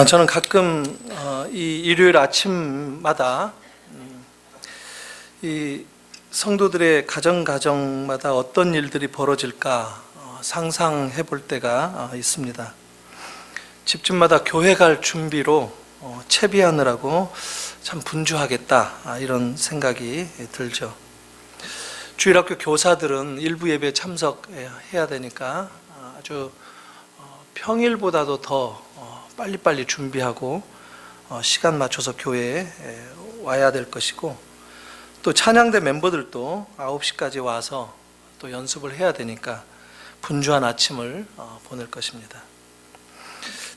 저는 가끔 이 일요일 아침마다 이 성도들의 가정마다 어떤 일들이 벌어질까 상상해 볼 때가 있습니다. 집집마다 교회 갈 준비로 채비하느라고 참 분주하겠다, 이런 생각이 들죠. 주일학교 교사들은 일부 예배에 참석해야 되니까 아주 평일보다도 더 빨리빨리 준비하고 시간 맞춰서 교회에 와야 될 것이고, 또 찬양대 멤버들도 9시까지 와서 또 연습을 해야 되니까 분주한 아침을 보낼 것입니다.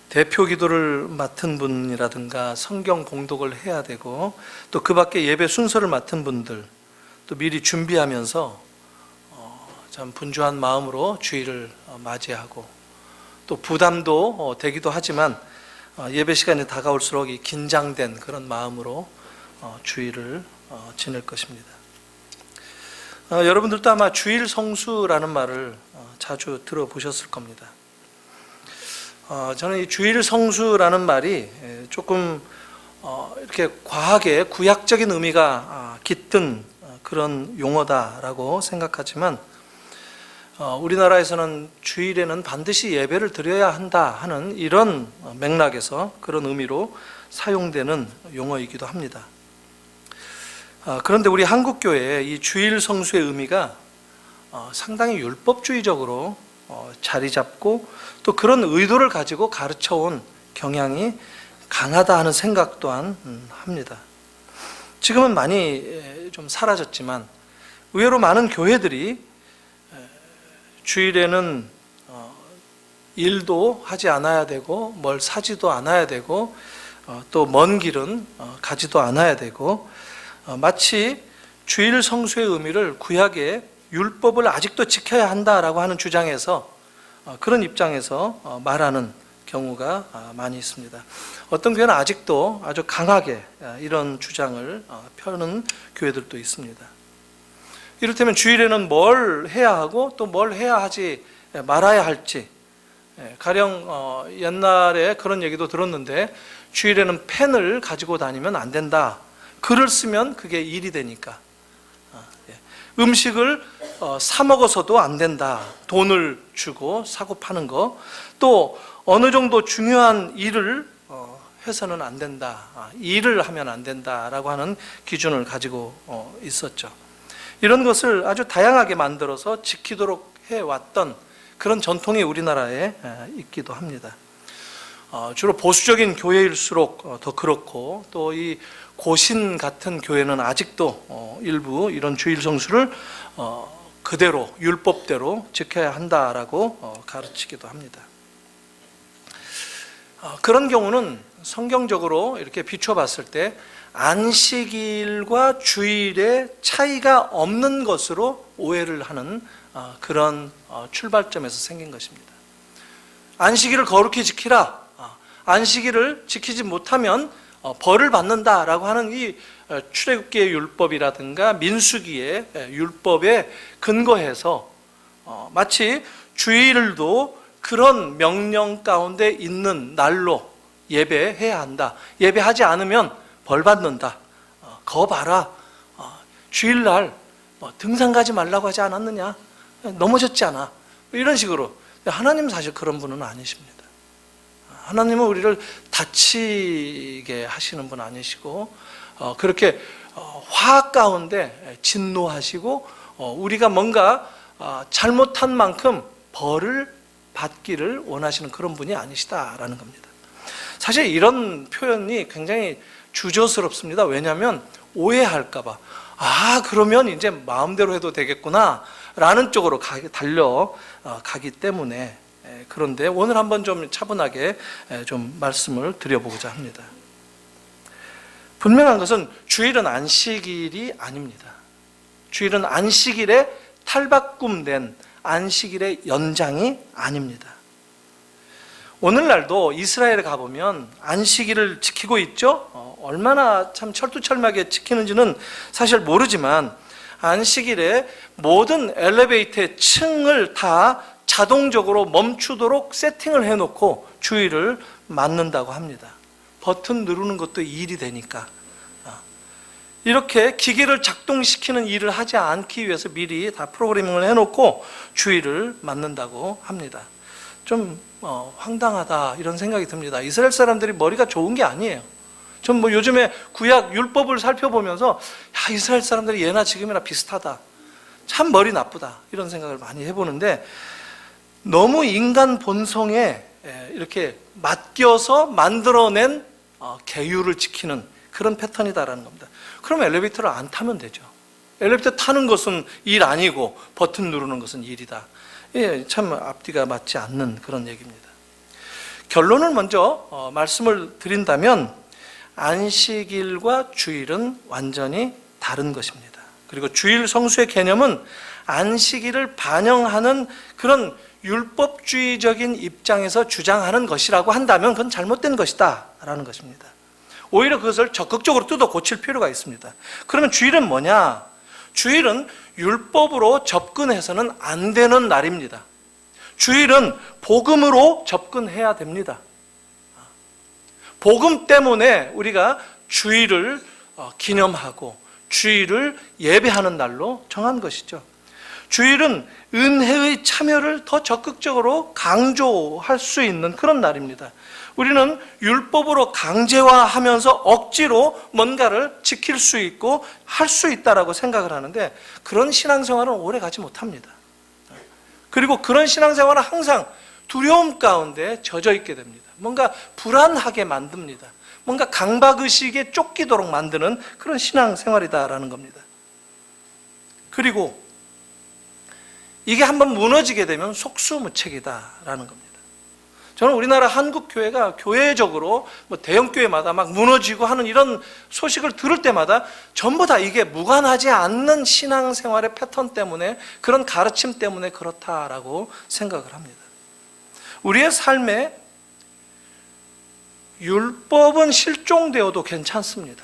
대표 기도를 맡은 분이라든가 성경 봉독을 해야 되고, 또 그 밖에 예배 순서를 맡은 분들 또 미리 준비하면서 참 분주한 마음으로 주일을 맞이하고, 또 부담도 되기도 하지만 예배 시간이 다가올수록 이 긴장된 그런 마음으로 주일을 지낼 것입니다. 여러분들도 아마 주일 성수라는 말을 자주 들어보셨을 겁니다. 저는 이 주일 성수라는 말이 조금 이렇게 과하게 구약적인 의미가 깃든 그런 용어다라고 생각하지만, 우리나라에서는 주일에는 반드시 예배를 드려야 한다 하는 이런 맥락에서 그런 의미로 사용되는 용어이기도 합니다. 그런데 우리 한국교회의 이 주일 성수의 의미가 상당히 율법주의적으로 자리 잡고, 또 그런 의도를 가지고 가르쳐온 경향이 강하다 하는 생각 또한 합니다. 지금은 많이 좀 사라졌지만 의외로 많은 교회들이 주일에는 일도 하지 않아야 되고 뭘 사지도 않아야 되고 또 먼 길은 가지도 않아야 되고, 마치 주일 성수의 의미를 구약의 율법을 아직도 지켜야 한다라고 하는 주장에서 그런 입장에서 말하는 경우가 많이 있습니다. 어떤 교회는 아직도 아주 강하게 이런 주장을 펴는 교회들도 있습니다. 이를테면 주일에는 뭘 해야 하고 또 뭘 해야 하지 말아야 할지, 가령 옛날에 그런 얘기도 들었는데, 주일에는 펜을 가지고 다니면 안 된다. 글을 쓰면 그게 일이 되니까. 음식을 사 먹어서도 안 된다. 돈을 주고 사고 파는 거. 또 어느 정도 중요한 일을 해서는 안 된다. 일을 하면 안 된다라고 하는 기준을 가지고 있었죠. 이런 것을 아주 다양하게 만들어서 지키도록 해왔던 그런 전통이 우리나라에 있기도 합니다. 주로 보수적인 교회일수록 더 그렇고, 또 이 고신 같은 교회는 아직도 일부 이런 주일 성수를 그대로 율법대로 지켜야 한다라고 가르치기도 합니다. 그런 경우는 성경적으로 이렇게 비춰봤을 때 안식일과 주일의 차이가 없는 것으로 오해를 하는 그런 출발점에서 생긴 것입니다. 안식일을 거룩히 지키라, 안식일을 지키지 못하면 벌을 받는다라고 하는 이 출애굽기의 율법이라든가 민수기의 율법에 근거해서 마치 주일도 그런 명령 가운데 있는 날로 예배해야 한다, 예배하지 않으면 벌 받는다, 거 봐라, 주일날 등산 가지 말라고 하지 않았느냐, 넘어졌잖아, 이런 식으로. 하나님 사실 그런 분은 아니십니다. 하나님은 우리를 다치게 하시는 분 아니시고, 그렇게 화학 가운데 진노하시고 우리가 뭔가 잘못한 만큼 벌을 받기를 원하시는 그런 분이 아니시다라는 겁니다. 사실 이런 표현이 굉장히 주저스럽습니다. 왜냐하면 오해할까 봐, 그러면 이제 마음대로 해도 되겠구나 라는 쪽으로 달려가기 때문에. 그런데 오늘 한번 좀 차분하게 좀 말씀을 드려보고자 합니다. 분명한 것은 주일은 안식일이 아닙니다. 주일은 안식일에 탈바꿈된 안식일의 연장이 아닙니다. 오늘날도 이스라엘에 가보면 안식일을 지키고 있죠. 얼마나 참 철두철미하게 지키는지는 사실 모르지만, 안식일에 모든 엘리베이터의 층을 다 자동적으로 멈추도록 세팅을 해놓고 주의를 맞는다고 합니다. 버튼 누르는 것도 일이 되니까. 이렇게 기계를 작동시키는 일을 하지 않기 위해서 미리 다 프로그래밍을 해놓고 주의를 맞는다고 합니다. 좀 황당하다 이런 생각이 듭니다. 이스라엘 사람들이 머리가 좋은 게 아니에요. 전 뭐 요즘에 구약 율법을 살펴보면서 야, 이스라엘 사람들이 예나 지금이나 비슷하다, 참 머리 나쁘다 이런 생각을 많이 해보는데, 너무 인간 본성에 이렇게 맡겨서 만들어낸 계율을 지키는 그런 패턴이다라는 겁니다. 그럼 엘리베이터를 안 타면 되죠. 엘리베이터 타는 것은 일 아니고 버튼 누르는 것은 일이다. 참 앞뒤가 맞지 않는 그런 얘기입니다. 결론을 먼저 말씀을 드린다면 안식일과 주일은 완전히 다른 것입니다. 그리고 주일 성수의 개념은 안식일을 반영하는 그런 율법주의적인 입장에서 주장하는 것이라고 한다면 그건 잘못된 것이다 라는 것입니다. 오히려 그것을 적극적으로 뜯어 고칠 필요가 있습니다. 그러면 주일은 뭐냐? 주일은 율법으로 접근해서는 안 되는 날입니다. 주일은 복음으로 접근해야 됩니다. 복음 때문에 우리가 주일을 기념하고 주일을 예배하는 날로 정한 것이죠. 주일은 은혜의 참여를 더 적극적으로 강조할 수 있는 그런 날입니다. 우리는 율법으로 강제화하면서 억지로 뭔가를 지킬 수 있고 할 수 있다라고 생각을 하는데, 그런 신앙생활은 오래 가지 못합니다. 그리고 그런 신앙생활은 항상 두려움 가운데 젖어 있게 됩니다. 뭔가 불안하게 만듭니다. 뭔가 강박의식에 쫓기도록 만드는 그런 신앙생활이다라는 겁니다. 그리고 이게 한번 무너지게 되면 속수무책이다라는 겁니다. 저는 우리나라 한국 교회가 교회적으로 대형 교회마다 막 무너지고 하는 이런 소식을 들을 때마다 전부 다 이게 무관하지 않는 신앙생활의 패턴 때문에, 그런 가르침 때문에 그렇다라고 생각을 합니다. 우리의 삶에 율법은 실종되어도 괜찮습니다.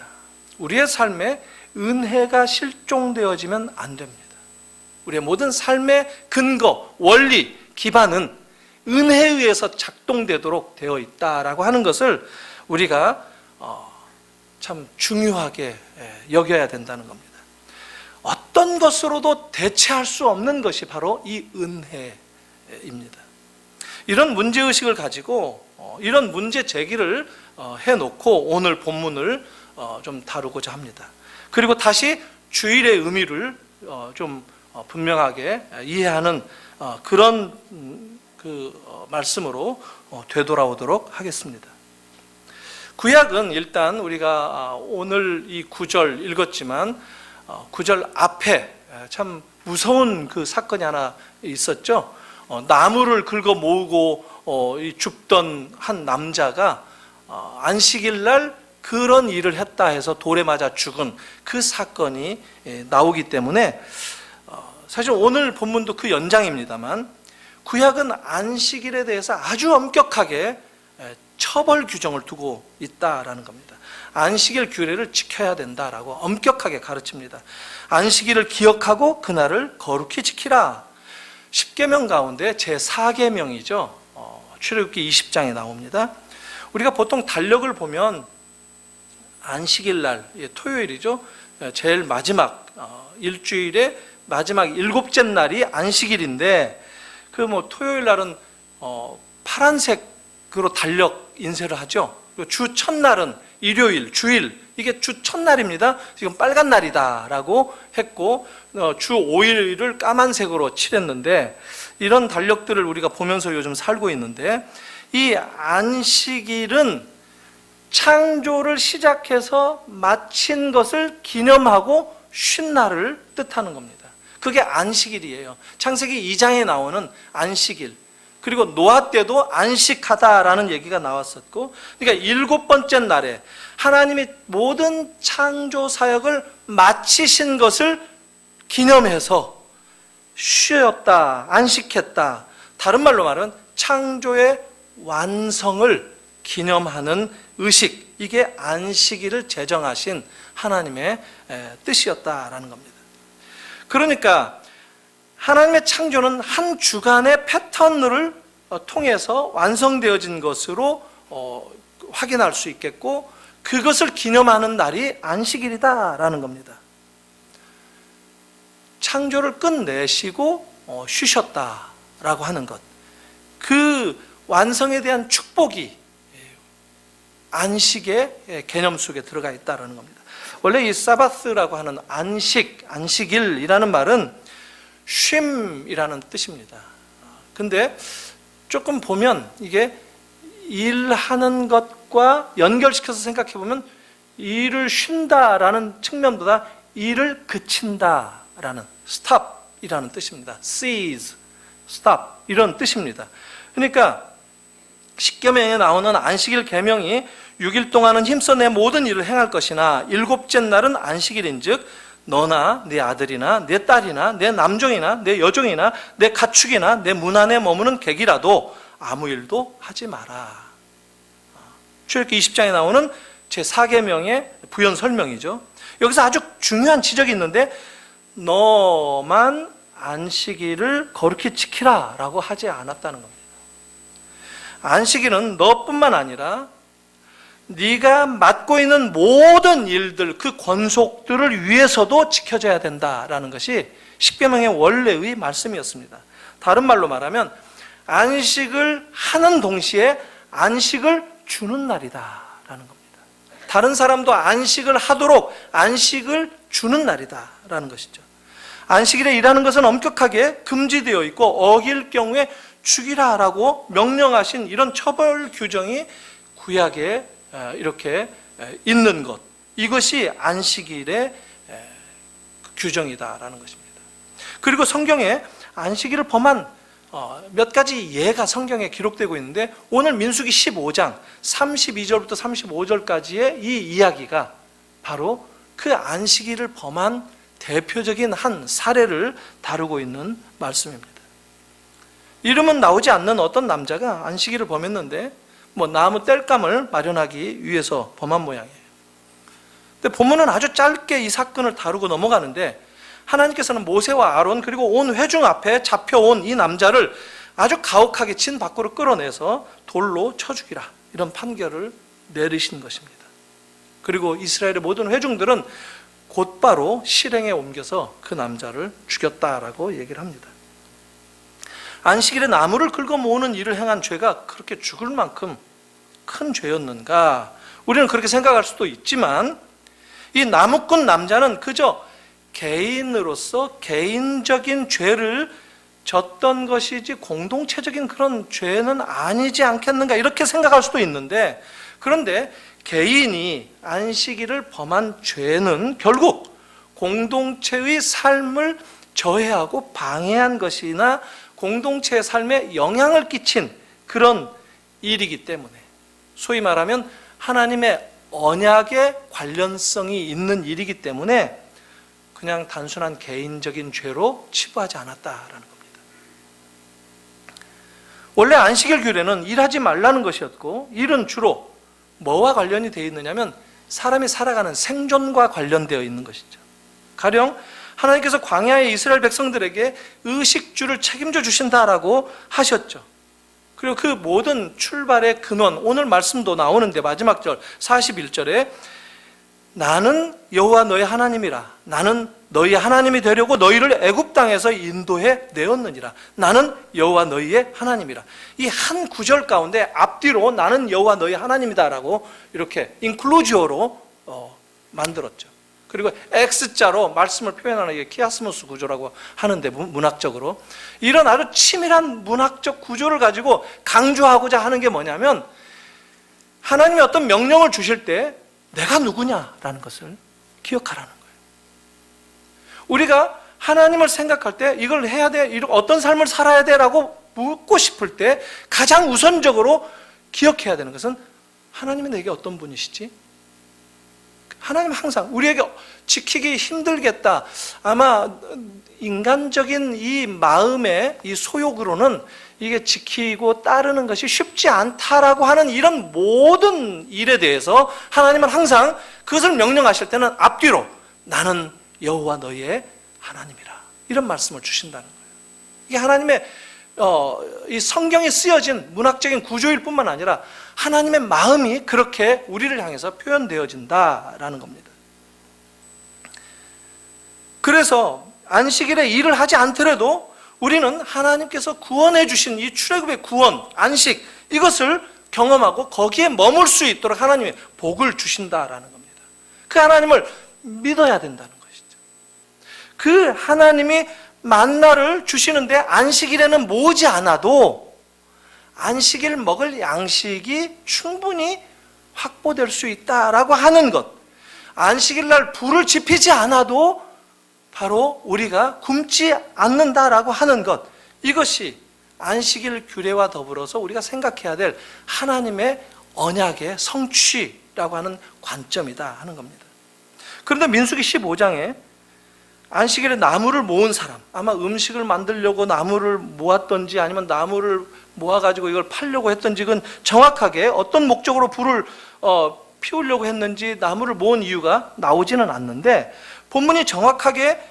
우리의 삶에 은혜가 실종되어지면 안 됩니다. 우리의 모든 삶의 근거, 원리, 기반은 은혜에 의해서 작동되도록 되어 있다라고 하는 것을 우리가 참 중요하게 여겨야 된다는 겁니다. 어떤 것으로도 대체할 수 없는 것이 바로 이 은혜입니다. 이런 문제의식을 가지고 이런 문제 제기를 해놓고 오늘 본문을 좀 다루고자 합니다. 그리고 다시 주일의 의미를 좀 분명하게 이해하는 그런 말씀으로 되돌아오도록 하겠습니다. 구약은 일단 우리가 오늘 이 9절 읽었지만 9절 앞에 참 무서운 그 사건이 하나 있었죠. 나무를 긁어 모으고 죽던 한 남자가 안식일 날 그런 일을 했다 해서 돌에 맞아 죽은 그 사건이 나오기 때문에 사실 오늘 본문도 그 연장입니다만, 구약은 안식일에 대해서 아주 엄격하게 처벌 규정을 두고 있다라는 겁니다. 안식일 규례를 지켜야 된다라고 엄격하게 가르칩니다. 안식일을 기억하고 그날을 거룩히 지키라. 10계명 가운데 제4계명이죠. 출애굽기 20장에 나옵니다. 우리가 보통 달력을 보면 안식일 날, 토요일이죠. 제일 마지막 일주일의 마지막 7째 날이 안식일인데, 토요일 날은 파란색으로 달력 인쇄를 하죠. 주 첫날은 일요일, 주일, 이게 주 첫날입니다. 지금 빨간 날이다라고 했고, 주 5일을 까만색으로 칠했는데, 이런 달력들을 우리가 보면서 요즘 살고 있는데, 이 안식일은 창조를 시작해서 마친 것을 기념하고 쉰 날을 뜻하는 겁니다. 그게 안식일이에요. 창세기 2장에 나오는 안식일, 그리고 노아 때도 안식하다라는 얘기가 나왔었고, 그러니까 7번째 날에 하나님이 모든 창조 사역을 마치신 것을 기념해서 쉬었다, 안식했다. 다른 말로 말하면 창조의 완성을 기념하는 의식, 이게 안식일을 제정하신 하나님의 뜻이었다라는 겁니다. 그러니까 하나님의 창조는 한 주간의 패턴을 통해서 완성되어진 것으로 확인할 수 있겠고, 그것을 기념하는 날이 안식일이다라는 겁니다. 창조를 끝내시고 쉬셨다라고 하는 것, 그 완성에 대한 축복이 안식의 개념 속에 들어가 있다는 겁니다. 원래 이 사바스라고 하는 안식일이라는 말은 쉼이라는 뜻입니다. 근데 조금 보면 이게 일하는 것과 연결시켜서 생각해 보면 일을 쉰다라는 측면보다 일을 그친다라는 stop이라는 뜻입니다. cease, stop 이런 뜻입니다. 그러니까 십계명에 나오는 안식일 계명이 6일 동안은 힘써 내 모든 일을 행할 것이나 일곱째 날은 안식일인즉 너나 네 아들이나 내 딸이나 내 남종이나 내 여종이나 내 가축이나 내 문 안에 머무는 객이라도 아무 일도 하지 마라. 출애굽기 20장에 나오는 제4계명의 부연 설명이죠. 여기서 아주 중요한 지적이 있는데, 너만 안식일을 거룩히 지키라 라고 하지 않았다는 겁니다. 안식일은 너뿐만 아니라 네가 맡고 있는 모든 일들, 그 권속들을 위해서도 지켜져야 된다라는 것이 십계명의 원래의 말씀이었습니다. 다른 말로 말하면 안식을 하는 동시에 안식을 주는 날이다라는 겁니다. 다른 사람도 안식을 하도록 안식을 주는 날이다라는 것이죠. 안식일에 일하는 것은 엄격하게 금지되어 있고 어길 경우에 죽이라라고 명령하신 이런 처벌 규정이 구약에 이렇게 있는 것, 이것이 안식일의 규정이다라는 것입니다. 그리고 성경에 안식일을 범한 몇 가지 예가 성경에 기록되고 있는데, 오늘 민수기 15장 32절부터 35절까지의 이 이야기가 바로 그 안식일을 범한 대표적인 한 사례를 다루고 있는 말씀입니다. 이름은 나오지 않는 어떤 남자가 안식일을 범했는데 나무 땔감을 마련하기 위해서 범한 모양이에요. 근데 본문은 아주 짧게 이 사건을 다루고 넘어가는데, 하나님께서는 모세와 아론 그리고 온 회중 앞에 잡혀온 이 남자를 아주 가혹하게 진 밖으로 끌어내서 돌로 쳐 죽이라, 이런 판결을 내리신 것입니다. 그리고 이스라엘의 모든 회중들은 곧바로 실행에 옮겨서 그 남자를 죽였다라고 얘기를 합니다. 안식일에 나무를 긁어 모으는 일을 행한 죄가 그렇게 죽을 만큼 큰 죄였는가? 우리는 그렇게 생각할 수도 있지만, 이 나무꾼 남자는 그저 개인으로서 개인적인 죄를 졌던 것이지 공동체적인 그런 죄는 아니지 않겠는가, 이렇게 생각할 수도 있는데, 그런데 개인이 안식일을 범한 죄는 결국 공동체의 삶을 저해하고 방해한 것이나 공동체의 삶에 영향을 끼친 그런 일이기 때문에, 소위 말하면 하나님의 언약에 관련성이 있는 일이기 때문에 그냥 단순한 개인적인 죄로 치부하지 않았다라는 겁니다. 원래 안식일 규례는 일하지 말라는 것이었고, 일은 주로 뭐와 관련이 되어 있느냐면 사람이 살아가는 생존과 관련되어 있는 것이죠. 가령 하나님께서 광야의 이스라엘 백성들에게 의식주를 책임져 주신다라고 하셨죠. 그리고 그 모든 출발의 근원, 오늘 말씀도 나오는데 마지막 절 41절에 나는 여호와 너의 하나님이라, 나는 너희 하나님이 되려고 너희를 애굽 땅에서 인도해 내었느니라, 나는 여호와 너희의 하나님이라. 이 한 구절 가운데 앞뒤로 나는 여호와 너희 하나님이다라고 이렇게 인클루지어로 만들었죠. 그리고 X자로 말씀을 표현하는 게 키아스모스 구조라고 하는데, 문학적으로 이런 아주 치밀한 문학적 구조를 가지고 강조하고자 하는 게 뭐냐면, 하나님이 어떤 명령을 주실 때 내가 누구냐라는 것을 기억하라는 거예요. 우리가 하나님을 생각할 때 이걸 해야 돼, 어떤 삶을 살아야 돼라고 묻고 싶을 때 가장 우선적으로 기억해야 되는 것은 하나님이 내게 어떤 분이시지? 하나님 항상 우리에게 지키기 힘들겠다, 아마 인간적인 이 마음의 이 소욕으로는 이게 지키고 따르는 것이 쉽지 않다라고 하는 이런 모든 일에 대해서 하나님은 항상 그것을 명령하실 때는 앞뒤로 나는 여호와 너희의 하나님이라, 이런 말씀을 주신다는 거예요. 이게 하나님의 이 성경에 쓰여진 문학적인 구조일 뿐만 아니라 하나님의 마음이 그렇게 우리를 향해서 표현되어진다라는 겁니다. 그래서 안식일에 일을 하지 않더라도 우리는 하나님께서 구원해 주신 이 출애굽의 구원, 안식, 이것을 경험하고 거기에 머물 수 있도록 하나님이 복을 주신다라는 겁니다. 그 하나님을 믿어야 된다는 것이죠. 그 하나님이 만나를 주시는데 안식일에는 모으지 않아도 안식일 먹을 양식이 충분히 확보될 수 있다라고 하는 것, 안식일 날 불을 지피지 않아도 바로 우리가 굶지 않는다라고 하는 것, 이것이 안식일 규례와 더불어서 우리가 생각해야 될 하나님의 언약의 성취라고 하는 관점이다 하는 겁니다. 그런데 민수기 15장에 안식일에 나무를 모은 사람, 아마 음식을 만들려고 나무를 모았던지 아니면 나무를 모아가지고 이걸 팔려고 했던지, 그건 정확하게 어떤 목적으로 불을 피우려고 했는지 나무를 모은 이유가 나오지는 않는데, 본문이 정확하게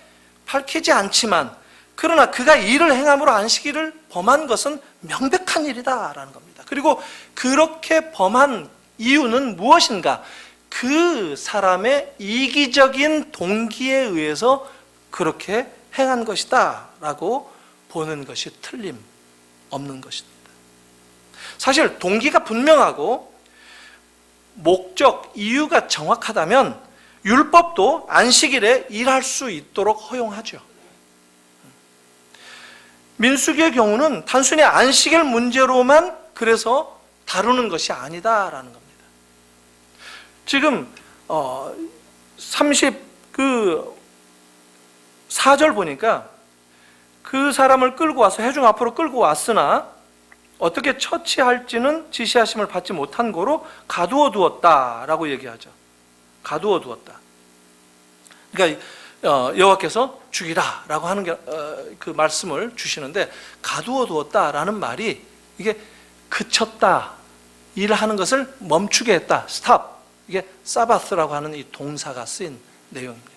밝히지 않지만 그러나 그가 일을 행함으로 안식일을 범한 것은 명백한 일이다라는 겁니다. 그리고 그렇게 범한 이유는 무엇인가? 그 사람의 이기적인 동기에 의해서 그렇게 행한 것이다 라고 보는 것이 틀림없는 것입니다. 사실 동기가 분명하고 목적, 이유가 정확하다면 율법도 안식일에 일할 수 있도록 허용하죠. 민수기의 경우는 단순히 안식일 문제로만 그래서 다루는 것이 아니다라는 겁니다. 지금 34절 보니까 그 사람을 끌고 와서 회중 앞으로 끌고 왔으나 어떻게 처치할지는 지시하심을 받지 못한 고로 가두어 두었다라고 얘기하죠. 가두어 두었다. 그러니까 여호와께서 죽이라라고 하는 그 말씀을 주시는데, 가두어 두었다라는 말이 이게 그쳤다, 일하는 것을 멈추게 했다, 스탑, 이게 사바스라고 하는 이 동사가 쓰인 내용입니다.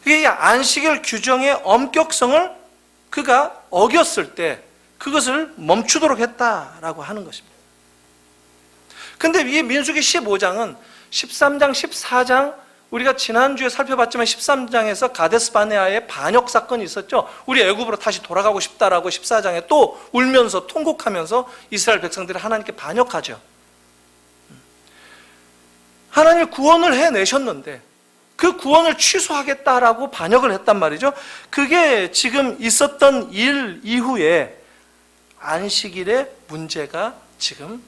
이게 안식일 규정의 엄격성을 그가 어겼을 때 그것을 멈추도록 했다라고 하는 것입니다. 근데 이 민수기 15장은 13장, 14장, 우리가 지난주에 살펴봤지만 13장에서 가데스 바네아의 반역 사건이 있었죠. 우리 애굽으로 다시 돌아가고 싶다라고 14장에 또 울면서 통곡하면서 이스라엘 백성들이 하나님께 반역하죠. 하나님이 구원을 해내셨는데 그 구원을 취소하겠다라고 반역을 했단 말이죠. 그게 지금 있었던 일 이후에 안식일의 문제가 지금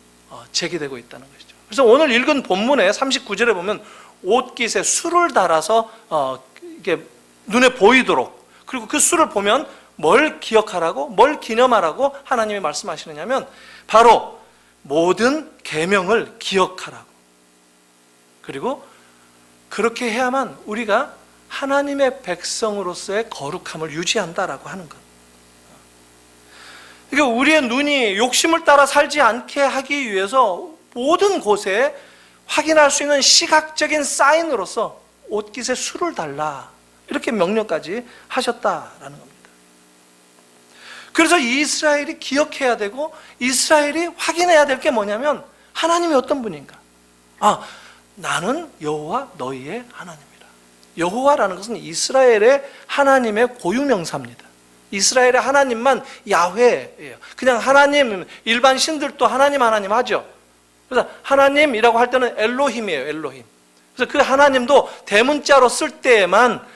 제기되고 있다는 것이죠. 그래서 오늘 읽은 본문의 39절에 보면 옷깃에 술을 달아서 이게 눈에 보이도록, 그리고 그 술을 보면 뭘 기억하라고, 뭘 기념하라고 하나님이 말씀하시느냐면 바로 모든 계명을 기억하라고, 그리고 그렇게 해야만 우리가 하나님의 백성으로서의 거룩함을 유지한다라고 하는 것. 그러니까 우리의 눈이 욕심을 따라 살지 않게 하기 위해서 모든 곳에 확인할 수 있는 시각적인 사인으로서 옷깃에 술을 달라, 이렇게 명령까지 하셨다라는 겁니다. 그래서 이스라엘이 기억해야 되고 이스라엘이 확인해야 될 게 뭐냐면 하나님이 어떤 분인가. 나는 여호와 너희의 하나님이라. 여호와라는 것은 이스라엘의 하나님의 고유명사입니다. 이스라엘의 하나님만 야훼예요. 그냥 하나님, 일반 신들도 하나님 하죠. 그래서 하나님이라고 할 때는 엘로힘이에요. 엘로힘. 그래서 그 하나님도 대문자로 쓸 때에만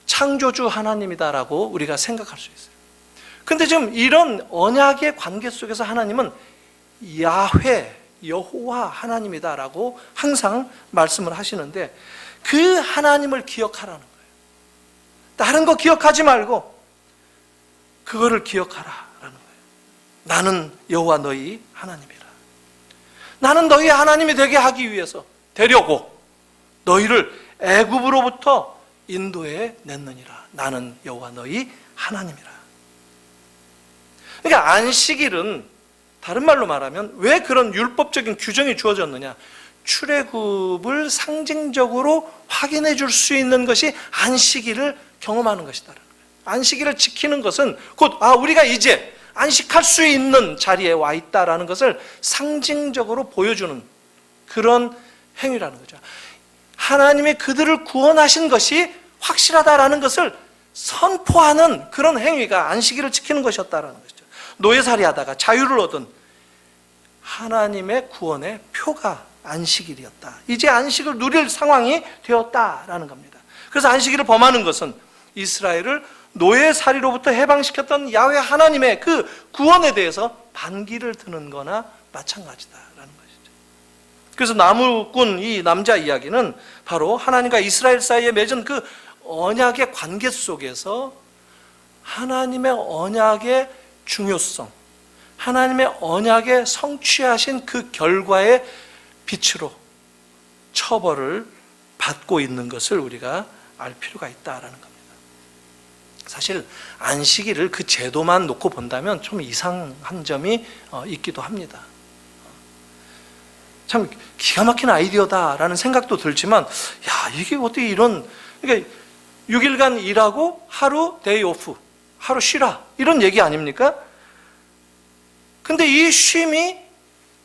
창조주 하나님이다라고 우리가 생각할 수 있어요. 근데 지금 이런 언약의 관계 속에서 하나님은 야훼, 여호와 하나님이다라고 항상 말씀을 하시는데, 그 하나님을 기억하라는 거예요. 다른 거 기억하지 말고 그거를 기억하라라는 거예요. 나는 여호와 너희 하나님이라. 나는 너희 하나님이 되게 하기 위해서 되려고 너희를 애굽으로부터 인도해 냈느니라. 나는 여호와 너희 하나님이라. 그러니까 안식일은 다른 말로 말하면 왜 그런 율법적인 규정이 주어졌느냐? 출애굽을 상징적으로 확인해 줄 수 있는 것이 안식일을 경험하는 것이다라는 거예요. 안식일을 지키는 것은 곧 우리가 이제 안식할 수 있는 자리에 와 있다라는 것을 상징적으로 보여주는 그런 행위라는 거죠. 하나님이 그들을 구원하신 것이 확실하다라는 것을 선포하는 그런 행위가 안식일을 지키는 것이었다라는 것이죠. 노예살이 하다가 자유를 얻은 하나님의 구원의 표가 안식일이었다. 이제 안식을 누릴 상황이 되었다라는 겁니다. 그래서 안식일을 범하는 것은 이스라엘을 노예살이로부터 해방시켰던 야훼 하나님의 그 구원에 대해서 반기를 드는 거나 마찬가지다라는 것이죠. 그래서 나무꾼 이 남자 이야기는 바로 하나님과 이스라엘 사이에 맺은 그 언약의 관계 속에서 하나님의 언약의 중요성, 하나님의 언약에 성취하신 그 결과의 빛으로 처벌을 받고 있는 것을 우리가 알 필요가 있다라는 겁니다. 사실 안식일을 그 제도만 놓고 본다면 좀 이상한 점이 있기도 합니다. 참 기가 막힌 아이디어다라는 생각도 들지만, 이게 어떻게 그러니까 6일간 일하고 하루 데이 오프, 하루 쉬라, 이런 얘기 아닙니까? 근데 이 쉼이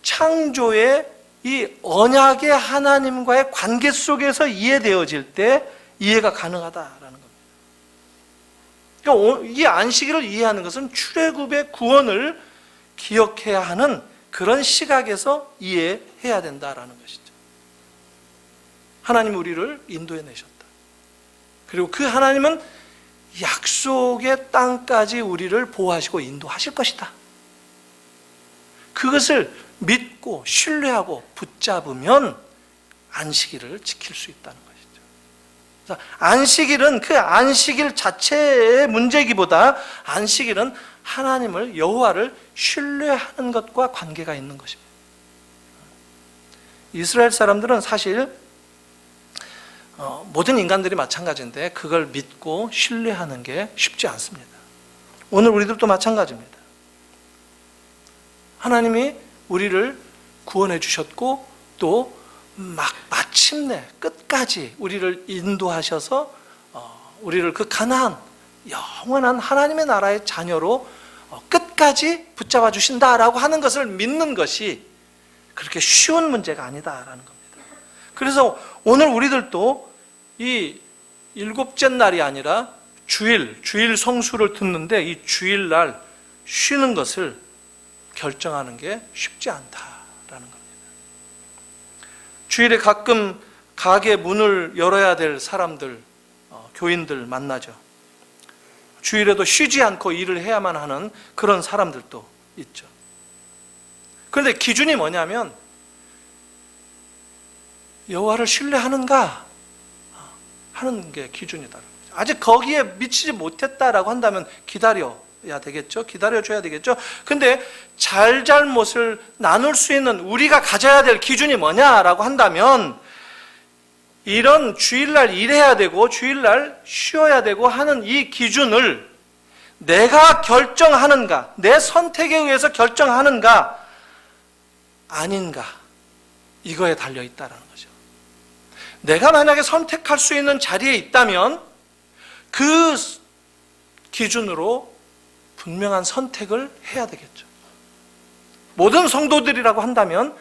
창조의 이 언약의 하나님과의 관계 속에서 이해되어질 때 이해가 가능하다라는 겁니다. 그러니까 이 안식일을 이해하는 것은 출애굽의 구원을 기억해야 하는 그런 시각에서 이해해야 된다라는 것이죠. 하나님이 우리를 인도해 내셨다. 그리고 그 하나님은 약속의 땅까지 우리를 보호하시고 인도하실 것이다. 그것을 믿고 신뢰하고 붙잡으면 안식일을 지킬 수 있다는 것이죠. 그래서 안식일은 그 안식일 자체의 문제이기보다 안식일은 하나님을, 여호와를 신뢰하는 것과 관계가 있는 것입니다. 이스라엘 사람들은 사실 모든 인간들이 마찬가지인데 그걸 믿고 신뢰하는 게 쉽지 않습니다. 오늘 우리들도 마찬가지입니다. 하나님이 우리를 구원해 주셨고 또 마침내 끝까지 우리를 인도하셔서 우리를 그 가나안 영원한 하나님의 나라의 자녀로 끝까지 붙잡아 주신다라고 하는 것을 믿는 것이 그렇게 쉬운 문제가 아니다라는 겁니다. 그래서 오늘 우리들도 이 일곱째 날이 아니라 주일 성수를 듣는데 이 주일날 쉬는 것을 결정하는 게 쉽지 않다라는 겁니다. 주일에 가끔 가게 문을 열어야 될 사람들, 교인들 만나죠. 주일에도 쉬지 않고 일을 해야만 하는 그런 사람들도 있죠. 그런데 기준이 뭐냐면 여호와를 신뢰하는가 하는 게 기준이다. 아직 거기에 미치지 못했다라고 한다면 기다려야 되겠죠. 기다려줘야 되겠죠. 근데 잘못을 나눌 수 있는 우리가 가져야 될 기준이 뭐냐라고 한다면 이런 주일날 일해야 되고 주일날 쉬어야 되고 하는 이 기준을 내가 결정하는가, 내 선택에 의해서 결정하는가 아닌가, 이거에 달려있다는 거죠. 내가 만약에 선택할 수 있는 자리에 있다면 그 기준으로 분명한 선택을 해야 되겠죠. 모든 성도들이라고 한다면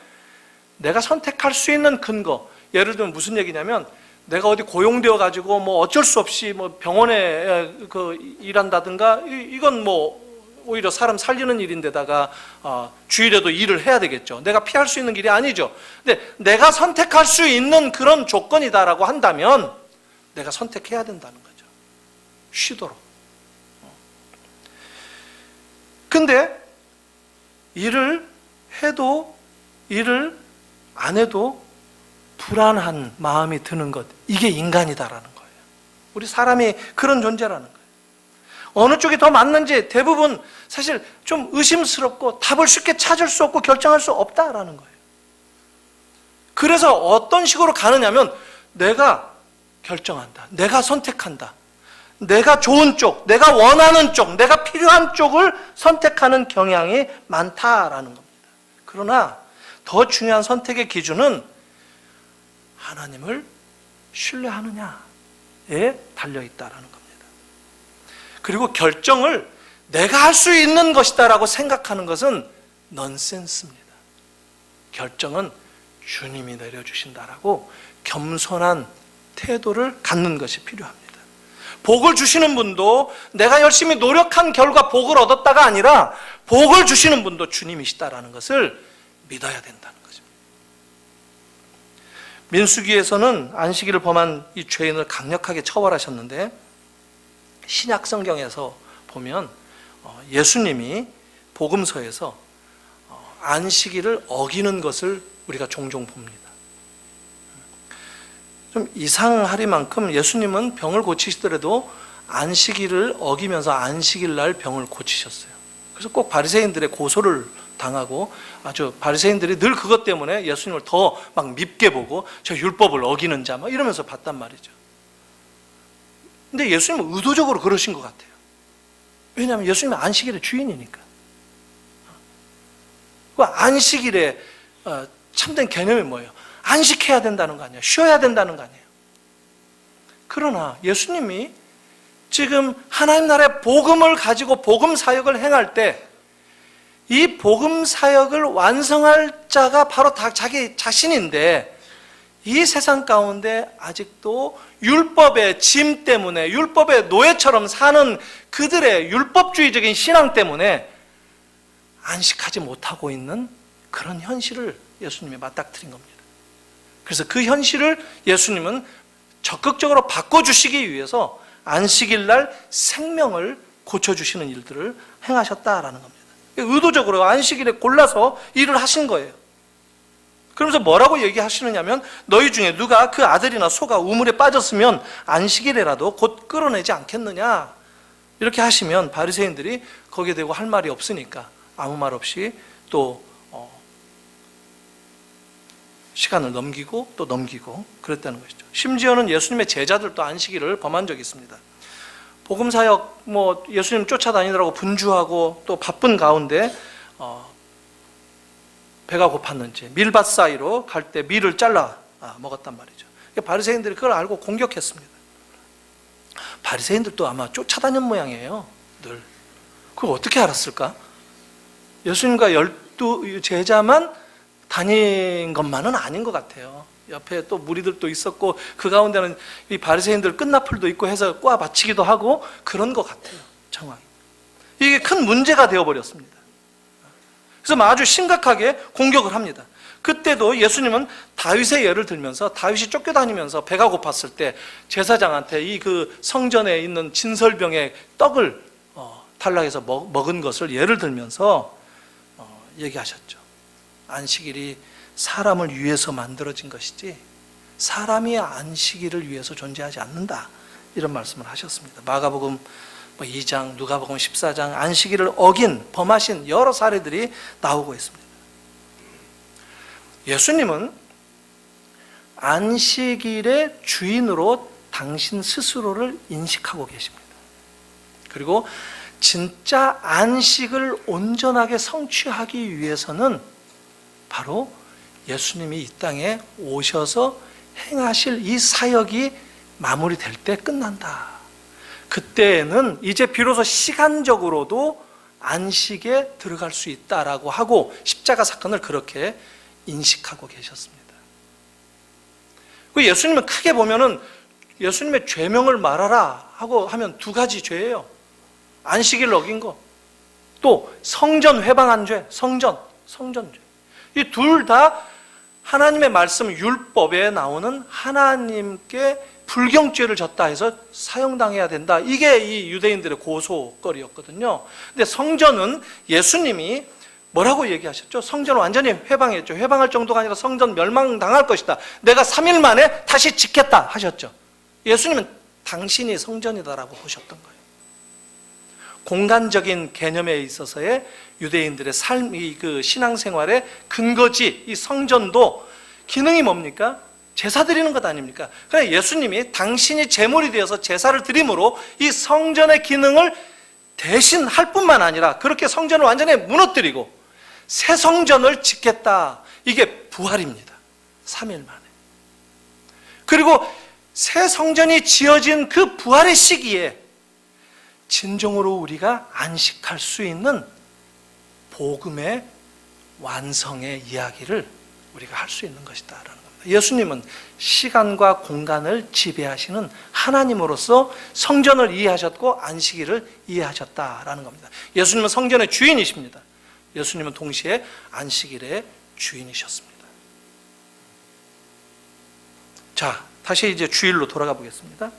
내가 선택할 수 있는 근거, 예를 들면 무슨 얘기냐면 내가 어디 고용되어 가지고 뭐 어쩔 수 없이 뭐 병원에 일한다든가 이건 뭐 오히려 사람 살리는 일인데다가 주일에도 일을 해야 되겠죠. 내가 피할 수 있는 길이 아니죠. 근데 내가 선택할 수 있는 그런 조건이다라고 한다면 내가 선택해야 된다는 거죠. 쉬도록. 근데 일을 해도 일을 안 해도 불안한 마음이 드는 것, 이게 인간이다라는 거예요. 우리 사람이 그런 존재라는 거예요. 어느 쪽이 더 맞는지 대부분 사실 좀 의심스럽고 답을 쉽게 찾을 수 없고 결정할 수 없다라는 거예요. 그래서 어떤 식으로 가느냐면 내가 결정한다, 내가 선택한다, 내가 좋은 쪽, 내가 원하는 쪽, 내가 필요한 쪽을 선택하는 경향이 많다라는 겁니다. 그러나 더 중요한 선택의 기준은 하나님을 신뢰하느냐에 달려있다라는 겁니다. 그리고 결정을 내가 할 수 있는 것이다라고 생각하는 것은 넌센스입니다. 결정은 주님이 내려주신다라고 겸손한 태도를 갖는 것이 필요합니다. 복을 주시는 분도 내가 열심히 노력한 결과 복을 얻었다가 아니라 복을 주시는 분도 주님이시다라는 것을 믿어야 된다는 것입니다. 민수기에서는 안식일을 범한 이 죄인을 강력하게 처벌하셨는데, 신약 성경에서 보면 예수님이 복음서에서 안식일을 어기는 것을 우리가 종종 봅니다. 좀 이상하리만큼 예수님은 병을 고치시더라도 안식일을 어기면서 안식일 날 병을 고치셨어요. 그래서 꼭 바리새인들의 고소를 당하고, 아주 바리새인들이 늘 그것 때문에 예수님을 더 막 밉게 보고 저 율법을 어기는 자 막 이러면서 봤단 말이죠. 근데 예수님은 의도적으로 그러신 것 같아요. 왜냐하면 예수님은 안식일의 주인이니까. 그 안식일의 참된 개념이 뭐예요? 안식해야 된다는 거 아니에요? 쉬어야 된다는 거 아니에요? 그러나 예수님이 지금 하나님 나라의 복음을 가지고 복음 사역을 행할 때 이 복음 사역을 완성할 자가 바로 다 자기 자신인데, 이 세상 가운데 아직도 율법의 짐 때문에, 율법의 노예처럼 사는 그들의 율법주의적인 신앙 때문에 안식하지 못하고 있는 그런 현실을 예수님이 맞닥뜨린 겁니다. 그래서 그 현실을 예수님은 적극적으로 바꿔주시기 위해서 안식일 날 생명을 고쳐주시는 일들을 행하셨다라는 겁니다. 의도적으로 안식일에 골라서 일을 하신 거예요. 그러면서 뭐라고 얘기하시느냐면, 너희 중에 누가 그 아들이나 소가 우물에 빠졌으면 안식일에라도 곧 끌어내지 않겠느냐, 이렇게 하시면 바리새인들이 거기에 대고 할 말이 없으니까 아무 말 없이 또 시간을 넘기고 또 넘기고 그랬다는 것이죠. 심지어는 예수님의 제자들도 안식일을 범한 적이 있습니다. 복음사역 예수님 쫓아다니느라고 분주하고 또 바쁜 가운데 배가 고팠는지 밀밭 사이로 갈 때 밀을 잘라 먹었단 말이죠. 바리새인들이 그걸 알고 공격했습니다. 바리새인들도 아마 쫓아다닌 모양이에요. 늘. 그걸 어떻게 알았을까? 예수님과 12 제자만 다닌 것만은 아닌 것 같아요. 옆에 또 무리들도 있었고 그 가운데는 이 바리새인들 끝나풀도 있고 해서 꽈 바치기도 하고 그런 것 같아요. 정황이. 이게 큰 문제가 되어버렸습니다. 그래서 아주 심각하게 공격을 합니다. 그때도 예수님은 다윗의 예를 들면서, 다윗이 쫓겨다니면서 배가 고팠을 때 제사장한테 이 그 성전에 있는 진설병에 떡을 탈락해서 먹은 것을 예를 들면서 얘기하셨죠. 안식일이 사람을 위해서 만들어진 것이지 사람이 안식일을 위해서 존재하지 않는다, 이런 말씀을 하셨습니다. 마가복음 2장, 누가복음 14장 안식일을 어긴, 범하신 여러 사례들이 나오고 있습니다. 예수님은 안식일의 주인으로 당신 스스로를 인식하고 계십니다. 그리고 진짜 안식을 온전하게 성취하기 위해서는 바로 예수님이 이 땅에 오셔서 행하실 이 사역이 마무리될 때 끝난다. 그때에는 이제 비로소 시간적으로도 안식에 들어갈 수 있다라고 하고 십자가 사건을 그렇게 인식하고 계셨습니다. 예수님은 크게 보면은 예수님의 죄명을 말하라 하고 하면 두 가지 죄예요. 안식일 어긴 거, 또 성전 회방한 죄, 성전죄. 이 둘 다 하나님의 말씀 율법에 나오는 하나님께 불경죄를 졌다 해서 사형당해야 된다. 이게 이 유대인들의 고소거리였거든요. 근데 성전은 예수님이 뭐라고 얘기하셨죠? 성전을 완전히 회방했죠. 회방할 정도가 아니라 성전 멸망당할 것이다. 내가 3일 만에 다시 짓겠다 하셨죠. 예수님은 당신이 성전이다라고 보셨던 거예요. 공간적인 개념에 있어서의 유대인들의 삶이 그 신앙생활의 근거지, 이 성전도 기능이 뭡니까? 제사 드리는 것 아닙니까? 그러니까 예수님이 당신이 제물이 되어서 제사를 드림으로 이 성전의 기능을 대신할 뿐만 아니라 그렇게 성전을 완전히 무너뜨리고 새 성전을 짓겠다. 이게 부활입니다. 3일 만에. 그리고 새 성전이 지어진 그 부활의 시기에 진정으로 우리가 안식할 수 있는 복음의 완성의 이야기를 우리가 할 수 있는 것이다라는 겁니다. 예수님은 시간과 공간을 지배하시는 하나님으로서 성전을 이해하셨고 안식일을 이해하셨다라는 겁니다. 예수님은 성전의 주인이십니다. 예수님은 동시에 안식일의 주인이셨습니다. 자, 다시 이제 주일로 돌아가 보겠습니다.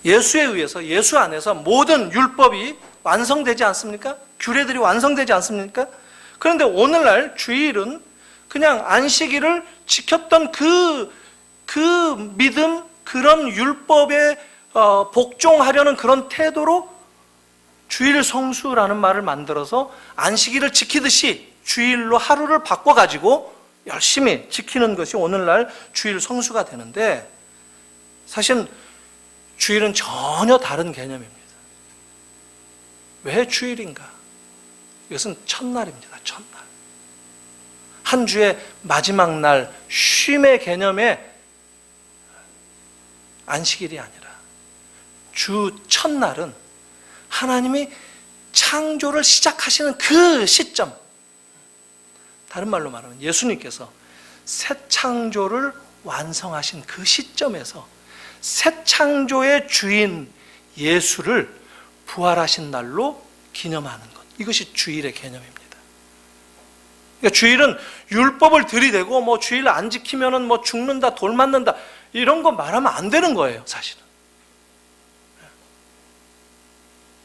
예수에 의해서, 예수 안에서 모든 율법이 완성되지 않습니까? 규례들이 완성되지 않습니까? 그런데 오늘날 주일은 그냥 안식일을 지켰던 그 믿음, 그런 율법에 복종하려는 그런 태도로 주일 성수라는 말을 만들어서 안식일을 지키듯이 주일로 하루를 바꿔가지고 열심히 지키는 것이 오늘날 주일 성수가 되는데, 사실 주일은 전혀 다른 개념입니다. 왜 주일인가? 이것은 첫날입니다. 첫날. 한 주의 마지막 날 쉼의 개념의 안식일이 아니라 주 첫날은 하나님이 창조를 시작하시는 그 시점, 다른 말로 말하면 예수님께서 새 창조를 완성하신 그 시점에서 새 창조의 주인 예수를 부활하신 날로 기념하는 것, 이것이 주일의 개념입니다. 그러니까 주일은 율법을 들이대고 뭐 주일 안 지키면은 뭐 죽는다, 돌 맞는다, 이런 거 말하면 안 되는 거예요, 사실은.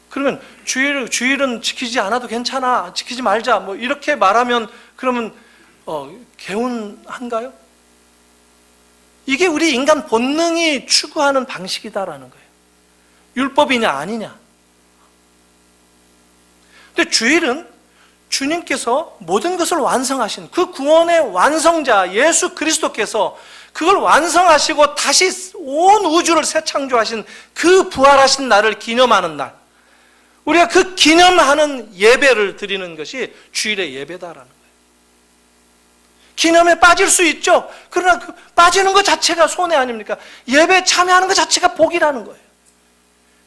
그러면 주일은 지키지 않아도 괜찮아, 지키지 말자, 뭐 이렇게 말하면 그러면 개운한가요? 이게 우리 인간 본능이 추구하는 방식이다라는 거예요. 율법이냐 아니냐. 근데 주일은 주님께서 모든 것을 완성하신 그 구원의 완성자 예수 그리스도께서 그걸 완성하시고 다시 온 우주를 새 창조하신 그 부활하신 날을 기념하는 날, 우리가 그 기념하는 예배를 드리는 것이 주일의 예배다라는 거예요. 기념에 빠질 수 있죠. 그러나 그 빠지는 것 자체가 손해 아닙니까? 예배에 참여하는 것 자체가 복이라는 거예요.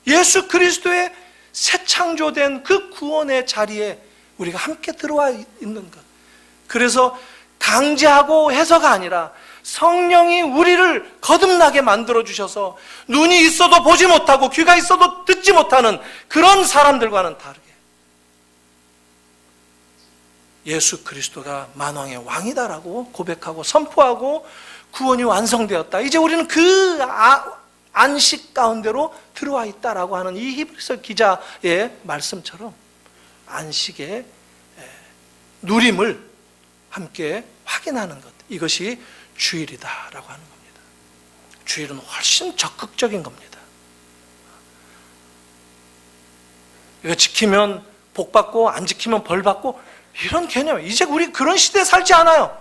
예수 그리스도의 새 창조된 그 구원의 자리에 우리가 함께 들어와 있는 것. 그래서 강제하고 해서가 아니라 성령이 우리를 거듭나게 만들어주셔서 눈이 있어도 보지 못하고 귀가 있어도 듣지 못하는 그런 사람들과는 다르게 예수 그리스도가 만왕의 왕이다라고 고백하고 선포하고 구원이 완성되었다. 이제 우리는 그 안식 가운데로 들어와 있다라고 하는 이 히브리서 기자의 말씀처럼 안식의 누림을 함께 확인하는 것, 이것이 주일이다라고 하는 겁니다. 주일은 훨씬 적극적인 겁니다. 이거 지키면 복 받고 안 지키면 벌 받고 이런 개념, 이제 우리 그런 시대에 살지 않아요.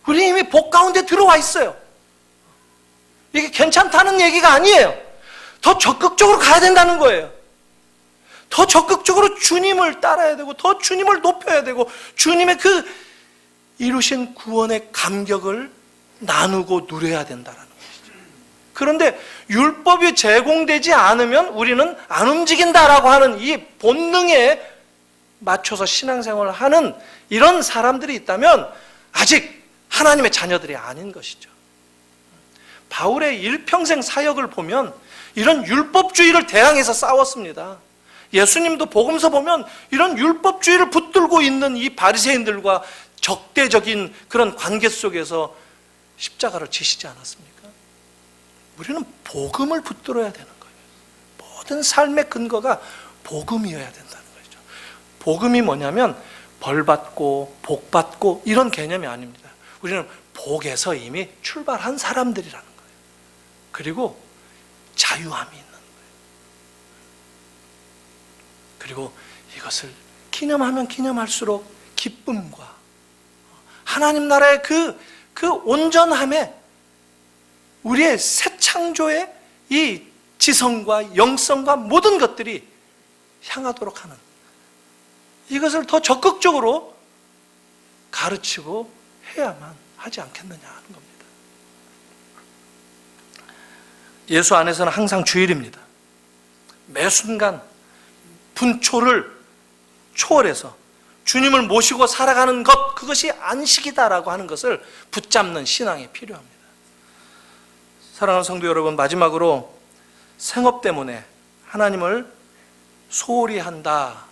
우리 이미 복 가운데 들어와 있어요. 이게 괜찮다는 얘기가 아니에요. 더 적극적으로 가야 된다는 거예요. 더 적극적으로 주님을 따라야 되고 더 주님을 높여야 되고 주님의 그 이루신 구원의 감격을 나누고 누려야 된다는 것이죠. 그런데 율법이 제공되지 않으면 우리는 안 움직인다라고 하는 이 본능에 맞춰서 신앙생활을 하는 이런 사람들이 있다면 아직 하나님의 자녀들이 아닌 것이죠. 바울의 일평생 사역을 보면 이런 율법주의를 대항해서 싸웠습니다. 예수님도 복음서 보면 이런 율법주의를 붙들고 있는 이 바리새인들과 적대적인 그런 관계 속에서 십자가를 지시지 않았습니까? 우리는 복음을 붙들어야 되는 거예요. 모든 삶의 근거가 복음이어야 된다는 거죠. 복음이 뭐냐면 벌받고 복받고 이런 개념이 아닙니다. 우리는 복에서 이미 출발한 사람들이라는 거예요. 그리고 자유함이 있는 거예요. 그리고 이것을 기념하면 기념할수록 기쁨과 하나님 나라의 그 온전함에 우리의 새 창조의 이 지성과 영성과 모든 것들이 향하도록 하는, 이것을 더 적극적으로 가르치고 해야만 하지 않겠느냐 하는 겁니다. 예수 안에서는 항상 주일입니다. 매 순간 분초를 초월해서 주님을 모시고 살아가는 것, 그것이 안식이다라고 하는 것을 붙잡는 신앙이 필요합니다. 사랑하는 성도 여러분, 마지막으로 생업 때문에 하나님을 소홀히 한다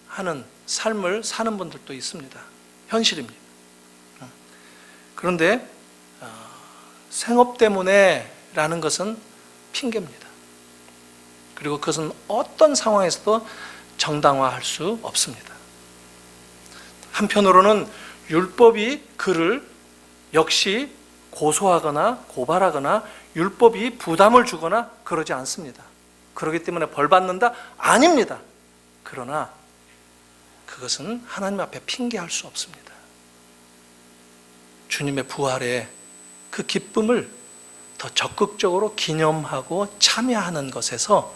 하는 삶을 사는 분들도 있습니다. 현실입니다. 그런데 생업 때문에 라는 것은 핑계입니다. 그리고 그것은 어떤 상황에서도 정당화할 수 없습니다. 한편으로는 율법이 그를 역시 고소하거나 고발하거나 율법이 부담을 주거나 그러지 않습니다. 그렇기 때문에 벌 받는다? 아닙니다. 그러나 그것은 하나님 앞에 핑계할 수 없습니다. 주님의 부활에 그 기쁨을 더 적극적으로 기념하고 참여하는 것에서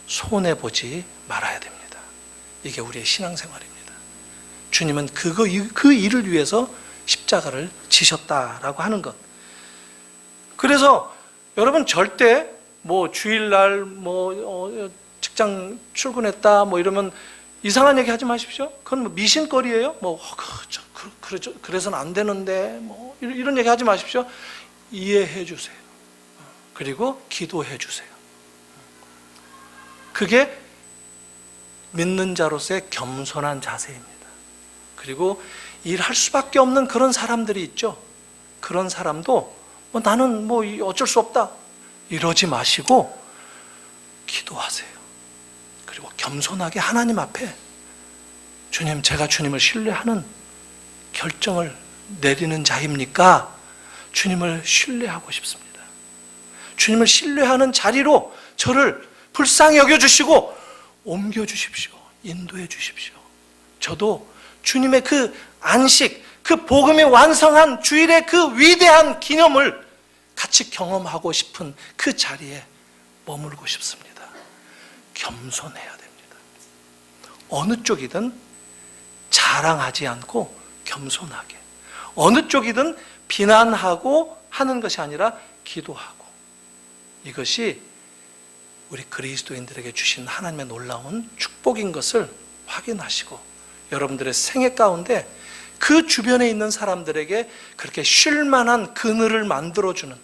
손해보지 말아야 됩니다. 이게 우리의 신앙생활입니다. 주님은 그 일을 위해서 십자가를 지셨다라고 하는 것. 그래서 여러분 절대 뭐 주일날 직장 출근했다 이러면 이상한 얘기 하지 마십시오. 그건 뭐 미신거리예요. 그래서는 안 되는데 이런 얘기 하지 마십시오. 이해해 주세요. 그리고 기도해 주세요. 그게 믿는 자로서의 겸손한 자세입니다. 그리고 일할 수밖에 없는 그런 사람들이 있죠. 그런 사람도 나는 어쩔 수 없다 이러지 마시고 기도하세요. 그리고 겸손하게 하나님 앞에 주님, 제가 주님을 신뢰하는 결정을 내리는 자입니까? 주님을 신뢰하고 싶습니다. 주님을 신뢰하는 자리로 저를 불쌍히 여겨주시고 옮겨주십시오. 인도해 주십시오. 저도 주님의 그 안식, 그 복음이 완성한 주일의 그 위대한 기념을 같이 경험하고 싶은 그 자리에 머물고 싶습니다. 겸손해야 됩니다. 어느 쪽이든 자랑하지 않고 겸손하게, 어느 쪽이든 비난하고 하는 것이 아니라 기도하고, 이것이 우리 그리스도인들에게 주신 하나님의 놀라운 축복인 것을 확인하시고 여러분들의 생애 가운데 그 주변에 있는 사람들에게 그렇게 쉴만한 그늘을 만들어주는,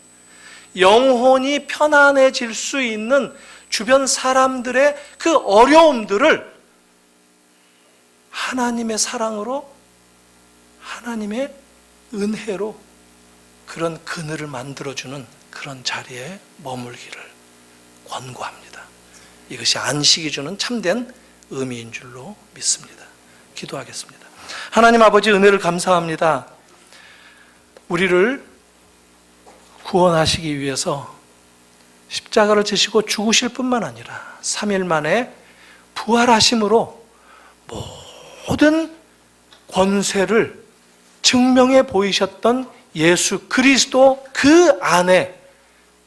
영혼이 편안해질 수 있는 주변 사람들의 그 어려움들을 하나님의 사랑으로, 하나님의 은혜로 그런 그늘을 만들어주는 그런 자리에 머물기를 권고합니다. 이것이 안식이 주는 참된 의미인 줄로 믿습니다. 기도하겠습니다. 하나님 아버지, 은혜를 감사합니다. 우리를 구원하시기 위해서 십자가를 지시고 죽으실 뿐만 아니라 3일 만에 부활하심으로 모든 권세를 증명해 보이셨던 예수 그리스도, 그 안에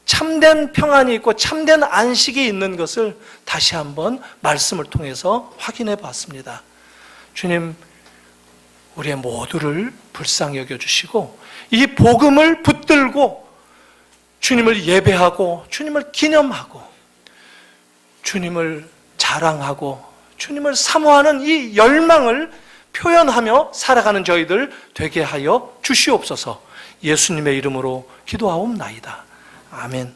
참된 평안이 있고 참된 안식이 있는 것을 다시 한번 말씀을 통해서 확인해 봤습니다. 주님, 우리의 모두를 불쌍히 여겨주시고 이 복음을 붙들고 주님을 예배하고 주님을 기념하고 주님을 자랑하고 주님을 사모하는 이 열망을 표현하며 살아가는 저희들 되게 하여 주시옵소서. 예수님의 이름으로 기도하옵나이다. 아멘.